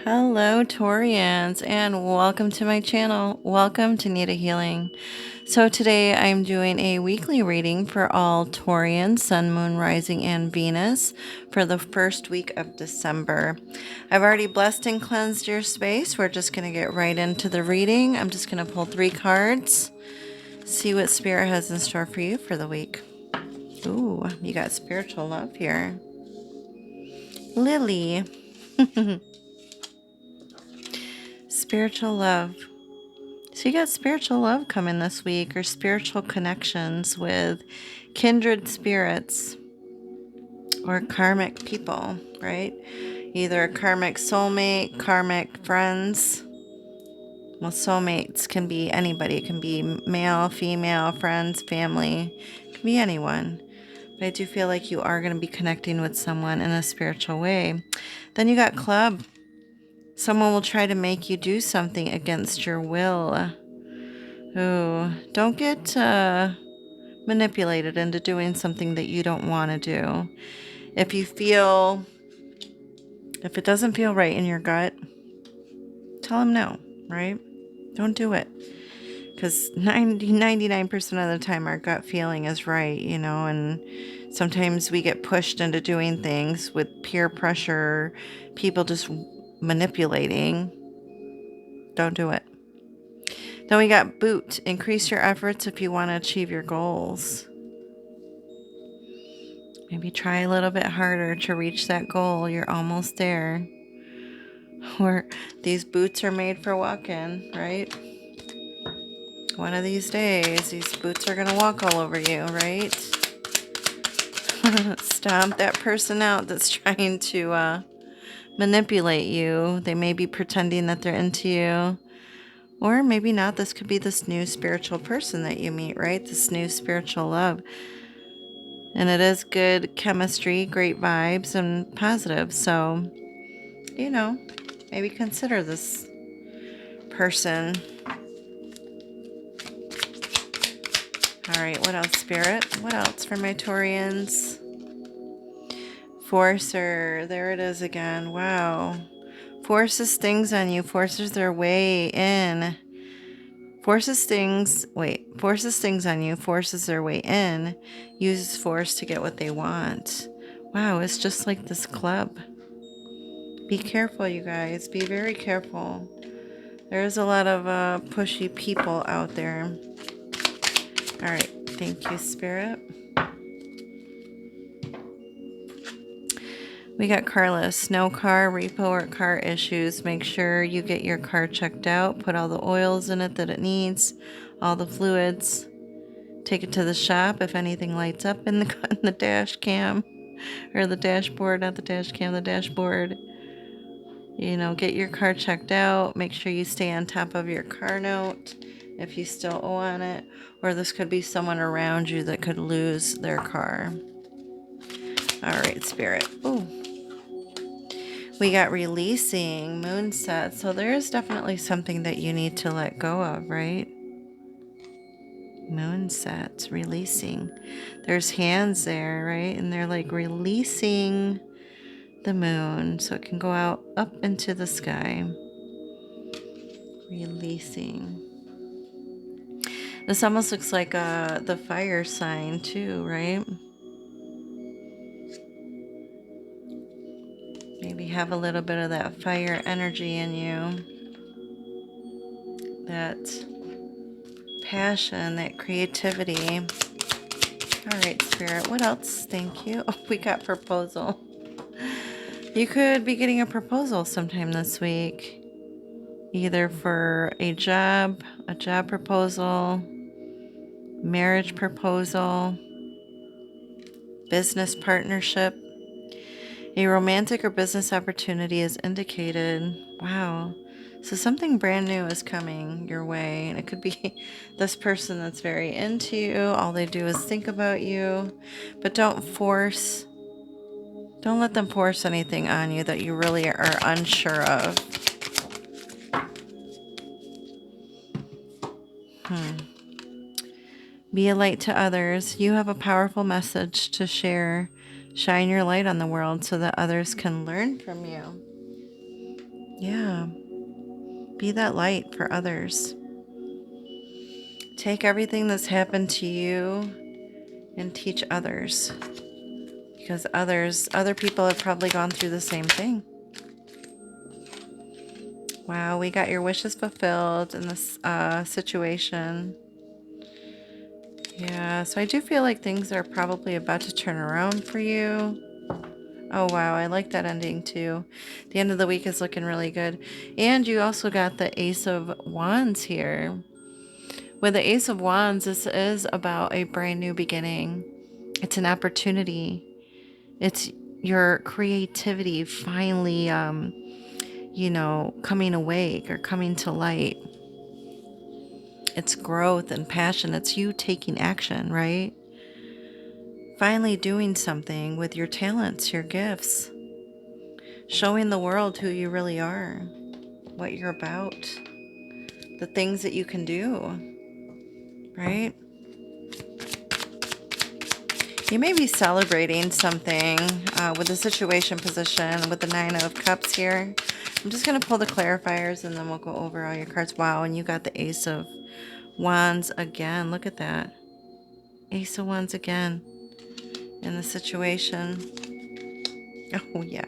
Hello, Taurians, and welcome to my channel. Welcome to Nitahealing. So today I'm doing a weekly reading for all Taurians, Sun, Moon, Rising, and Venus for the first week of December. I've already blessed and cleansed your space. We're just going to get right into the reading. I'm just going to pull 3 cards, see what Spirit has in store for you for the week. Ooh, you got spiritual love here. Lily. Spiritual love. So you got spiritual love coming this week, or spiritual connections with kindred spirits or karmic people, right? Either a karmic soulmate, karmic friends. Well, soulmates can be anybody. It can be male, female, friends, family. It can be anyone. But I do feel like you are going to be connecting with someone in a spiritual way. Then you got club. Someone will try to make you do something against your will. Ooh, don't get manipulated into doing something that you don't want to do. If it doesn't feel right in your gut, tell them no, right? Don't do it. Because 99% of the time our gut feeling is right, and sometimes we get pushed into doing things with peer pressure, people just manipulating. Don't do it. Then we got boot. Increase your efforts if you want to achieve your goals. Maybe try a little bit harder to reach that goal. You're almost there. Or these boots are made for walking, right? One of these days, these boots are going to walk all over you, right? Stomp that person out that's trying to manipulate you. They may be pretending that they're into you. Or maybe not. This could be this new spiritual person that you meet, right? This new spiritual love. And it is good chemistry, great vibes, and positive. So, maybe consider this person. All right, what else, Spirit? What else for my Taurians? Forcer. There it is again. Wow. Forces things on you. Forces their way in. Forces things on you. Forces their way in. Uses force to get what they want. Wow, it's just like this club. Be careful, you guys. Be very careful. There's a lot of pushy people out there. All right. Thank you, Spirit. We got carless. No car, repo, or car issues. Make sure you get your car checked out. Put all the oils in it that it needs. All the fluids. Take it to the shop if anything lights up in the dash cam. Or the dashboard. Not the dash cam, the dashboard. Get your car checked out. Make sure you stay on top of your car note if you still owe on it. Or this could be someone around you that could lose their car. All right, Spirit. Ooh. We got releasing, moon set. So there is definitely something that you need to let go of, right? Moon set, releasing. There's hands there, right? And they're like releasing the moon so it can go out up into the sky. Releasing. This almost looks like the fire sign too, right? Maybe have a little bit of that fire energy in you. That passion, that creativity. All right, Spirit. What else? Thank you. Oh, we got proposal. You could be getting a proposal sometime this week. Either for a job proposal, marriage proposal, business partnership. A romantic or business opportunity is indicated. Wow. So something brand new is coming your way. And it could be this person that's very into you. All they do is think about you. But don't let them force anything on you that you really are unsure of. Be a light to others. You have a powerful message to share. Shine your light on the world so that others can learn from you. Yeah. Be that light for others. Take everything that's happened to you and teach others. Because other people have probably gone through the same thing. Wow, we got your wishes fulfilled in this situation. Yeah, so I do feel like things are probably about to turn around for you. Oh, wow, I like that ending too. The end of the week is looking really good. And you also got the Ace of Wands here. With the Ace of Wands, this is about a brand new beginning. It's an opportunity. It's your creativity finally, coming awake or coming to light. It's growth and passion. It's you taking action, right? Finally doing something with your talents, your gifts, showing the world who you really are, what you're about, the things that you can do, right? You may be celebrating something with the situation position with the Nine of Cups here. I'm just going to pull the clarifiers and then we'll go over all your cards. Wow, and you got the Ace of Wands again. Look at that. Ace of Wands again in the situation. Oh, yeah.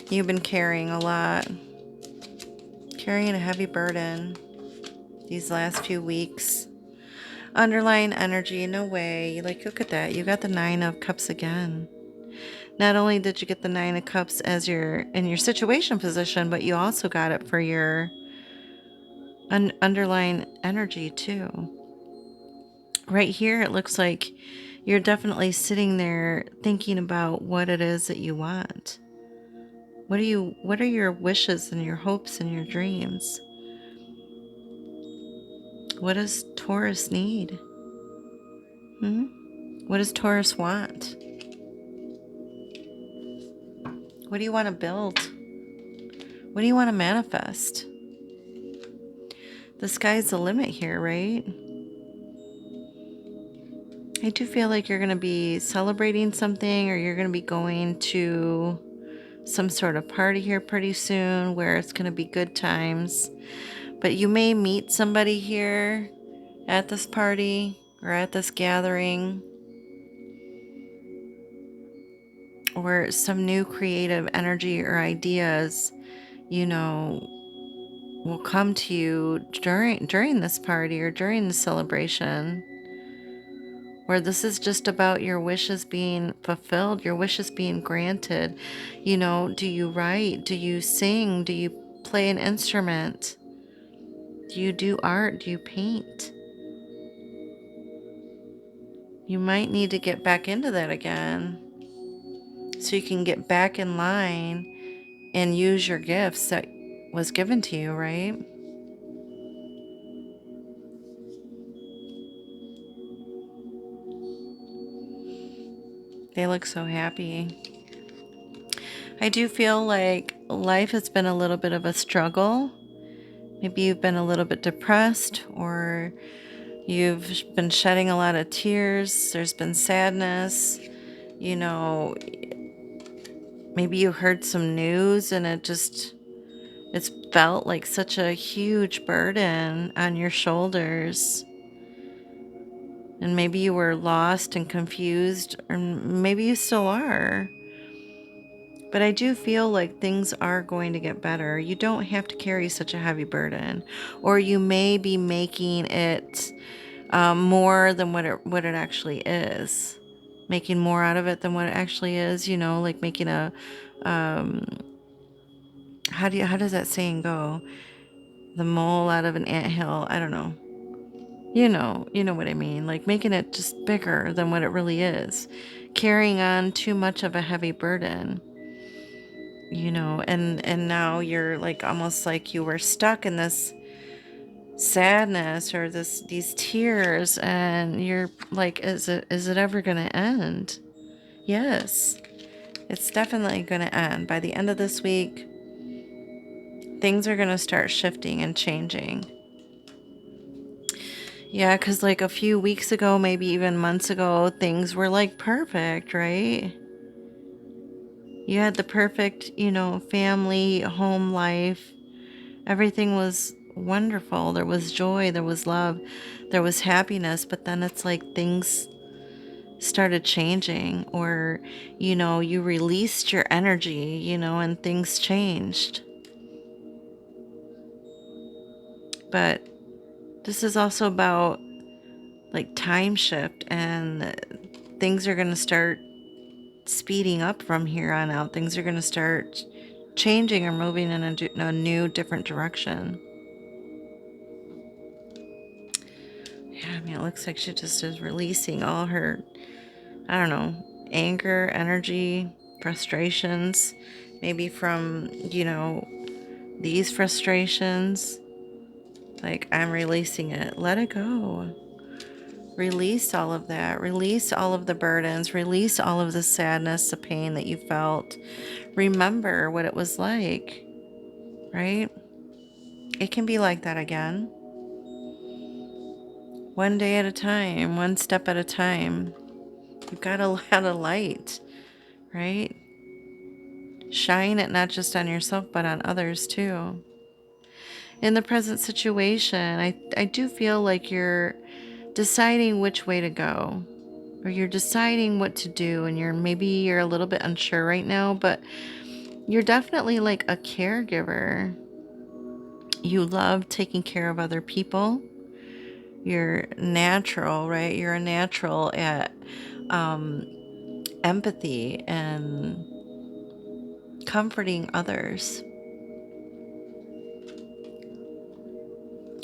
You've been carrying a lot, carrying a heavy burden these last few weeks. Underlying energy, no way. Like, look at that. You got the Nine of Cups again. Not only did you get the Nine of Cups as in your situation position, but you also got it for your underlying energy too. Right here, it looks like you're definitely sitting there thinking about what it is that you want. What are your wishes and your hopes and your dreams? What does Taurus need? What does Taurus want? What do you want to build? What do you want to manifest? The sky's the limit here, right? I do feel like you're going to be celebrating something, or you're going to be going to some sort of party here pretty soon where it's going to be good times. But you may meet somebody here at this party or at this gathering, or some new creative energy or ideas, will come to you during this party or during the celebration, where this is just about your wishes being fulfilled, your wishes being granted. Do you write? Do you sing? Do you play an instrument? Do you do art? Do you paint? You might need to get back into that again so you can get back in line and use your gifts that was given to you, right? They look so happy. I do feel like life has been a little bit of a struggle. Maybe you've been a little bit depressed, or you've been shedding a lot of tears. There's been sadness. You know, maybe you heard some news and it's felt like such a huge burden on your shoulders. And maybe you were lost and confused, or maybe you still are. But I do feel like things are going to get better. You don't have to carry such a heavy burden, or you may be making it more than what it actually is. Making more out of it than what it actually is. Like making a how does that saying go? The mole out of an anthill. I don't know. You know what I mean. Like making it just bigger than what it really is. Carrying on too much of a heavy burden. And now you're like almost like you were stuck in this sadness or these tears, and you're like, is it ever gonna end? Yes, it's definitely gonna end. By the end of this week, things are gonna start shifting and changing. Yeah, because like a few weeks ago, maybe even months ago, things were like perfect, right? You had the perfect, family, home life. Everything was wonderful. There was joy, there was love, there was happiness, but then it's like things started changing, or, you released your energy, and things changed. But this is also about like time shift, and things are going to start speeding up from here on out. Things are going to start changing or moving in a new, different direction. Yeah, I mean, it looks like she just is releasing all her, I don't know, anger, energy, frustrations, maybe from, these frustrations. Like, I'm releasing it. Let it go. Release all of that. Release all of the burdens. Release all of the sadness, the pain that you felt. Remember what it was like, right? It can be like that again. One day at a time, one step at a time. You've got a lot of light, right? Shine it not just on yourself, but on others too. In the present situation, I do feel like you're deciding which way to go, or you're deciding what to do, and you're a little bit unsure right now, but you're definitely like a caregiver. You love taking care of other people. You're natural, right? You're a natural at empathy and comforting others.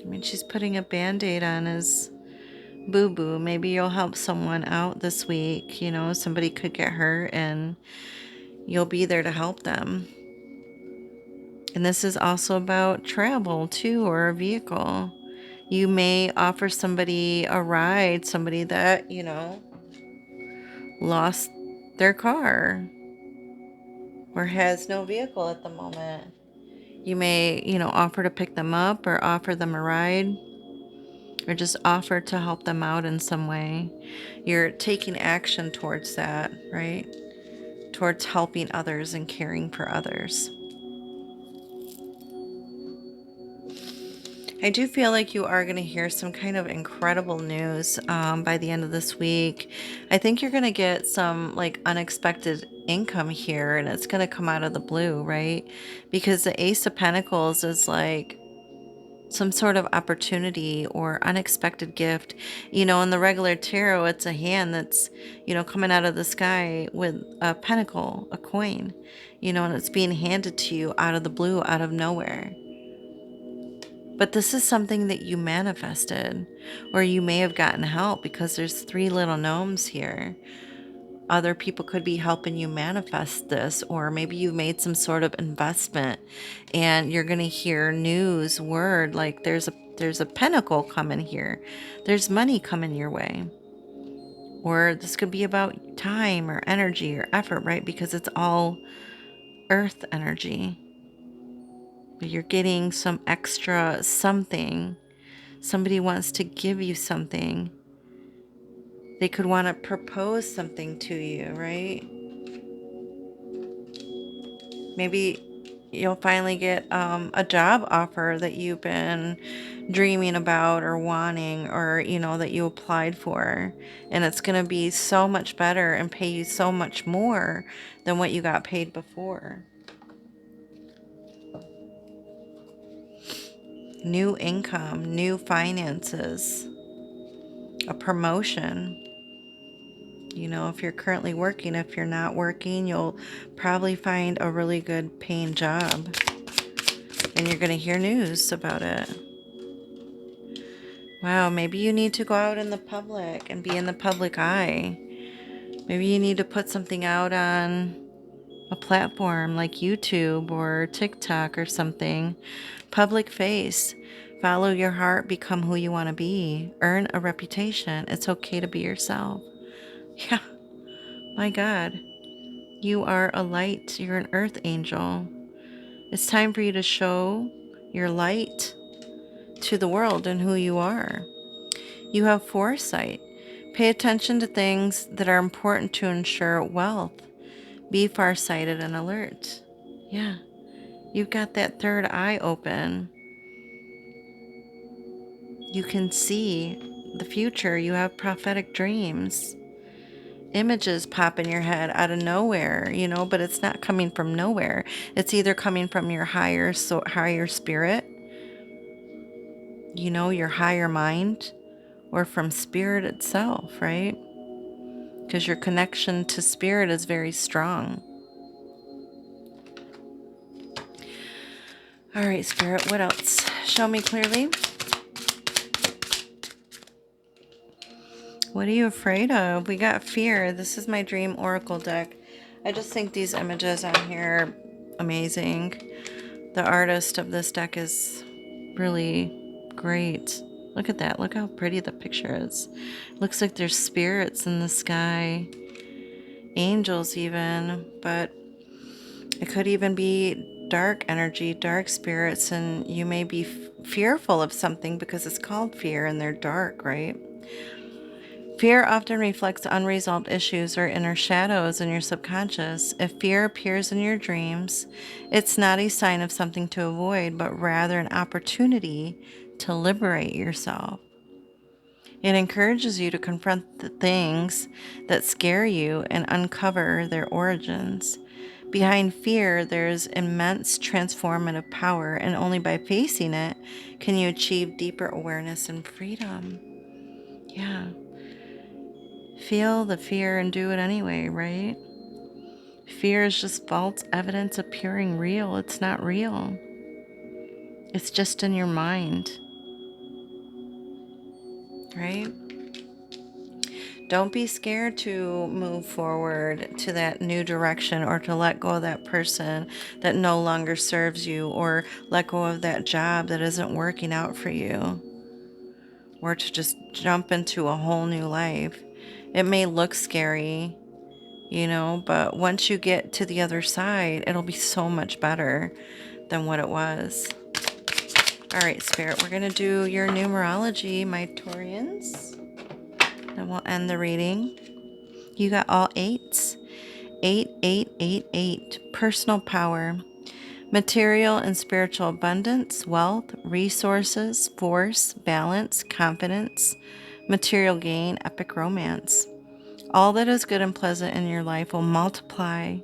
I mean, she's putting a band-aid on his boo-boo. Maybe you'll help someone out this week. Somebody could get hurt and you'll be there to help them. And this is also about travel too, or a vehicle. You may offer somebody a ride, somebody that, lost their car or has no vehicle at the moment. You may, offer to pick them up or offer them a ride, or just offer to help them out in some way. You're taking action towards that, right? Towards helping others and caring for others. I do feel like you are going to hear some kind of incredible news by the end of this week. I think you're going to get some like unexpected income here, and it's going to come out of the blue, right? Because the Ace of Pentacles is like some sort of opportunity or unexpected gift. In the regular tarot, it's a hand that's, coming out of the sky with a pentacle, a coin, and it's being handed to you out of the blue, out of nowhere. But this is something that you manifested, or you may have gotten help, because there's 3 little gnomes here. Other people could be helping you manifest this, or maybe you made some sort of investment and you're going to hear news, word, like there's a pentacle coming here. There's money coming your way. Or this could be about time or energy or effort, right? Because it's all earth energy. But you're getting some extra something. Somebody wants to give you something. They could want to propose something to you, right? Maybe you'll finally get a job offer that you've been dreaming about or wanting, or, that you applied for. And it's going to be so much better and pay you so much more than what you got paid before. New income, new finances, a promotion. If you're currently working, if you're not working, you'll probably find a really good paying job. And you're going to hear news about it. Wow, maybe you need to go out in the public and be in the public eye. Maybe you need to put something out on a platform like YouTube or TikTok or something. Public face. Follow your heart, become who you want to be. Earn a reputation. It's okay to be yourself. Yeah, my God. You are a light. You're an earth angel. It's time for you to show your light to the world and who you are. You have foresight. Pay attention to things that are important to ensure wealth. Be farsighted and alert. Yeah. You've got that third eye open. You can see the future. You have prophetic dreams. Images pop in your head out of nowhere, but it's not coming from nowhere. It's either coming from your higher spirit, your higher mind, or from spirit itself, right? Because your connection to spirit is very strong. All right, Spirit, what else? Show me clearly. What are you afraid of? We got fear. This is my dream oracle deck. I just think these images on here are amazing. The artist of this deck is really great. Look at that. Look how pretty the picture is. Looks like there's spirits in the sky. Angels even. But it could even be dark energy, dark spirits, and you may be fearful of something because it's called fear and they're dark, right? Fear often reflects unresolved issues or inner shadows in your subconscious. If fear appears in your dreams, it's not a sign of something to avoid, but rather an opportunity to liberate yourself. It encourages you to confront the things that scare you and uncover their origins. Behind fear, there's immense transformative power, and only by facing it can you achieve deeper awareness and freedom. Yeah. Feel the fear and do it anyway, right? Fear is just false evidence appearing real. It's not real. It's just in your mind, right? Don't be scared to move forward to that new direction or to let go of that person that no longer serves you, or let go of that job that isn't working out for you, or to just jump into a whole new life. It may look scary, but once you get to the other side, it'll be so much better than what it was. All right, Spirit, we're going to do your numerology, my Taurians. Then we'll end the reading. You got all eights. 8888. Personal power. Material and spiritual abundance, wealth, resources, force, balance, confidence, material gain, epic romance. All that is good and pleasant in your life will multiply.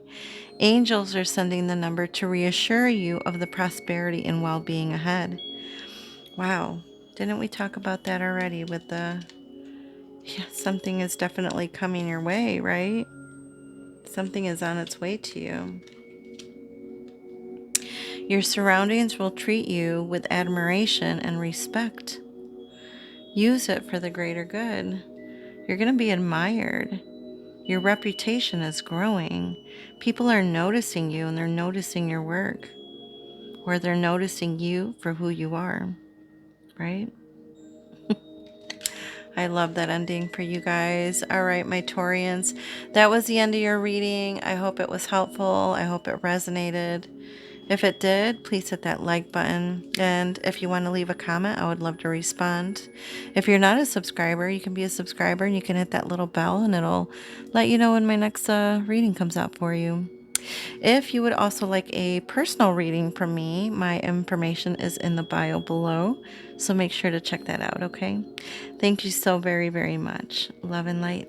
Angels are sending the number to reassure you of the prosperity and well-being ahead. Wow. Didn't we talk about that already with something is definitely coming your way, right? Something is on its way to you. Your surroundings will treat you with admiration and respect. Use it for the greater good. You're going to be admired. Your reputation is growing. People are noticing you, and they're noticing your work, or they're noticing you for who you are, right? I love that ending for you guys. All right, my Taurians, that was the end of your reading. I hope it was helpful. I hope it resonated. If it did, please hit that like button. And if you want to leave a comment, I would love to respond. If you're not a subscriber, you can be a subscriber and you can hit that little bell and it'll let you know when my next reading comes out for you. If you would also like a personal reading from me, my information is in the bio below. So make sure to check that out, okay? Thank you so very, very much. Love and light.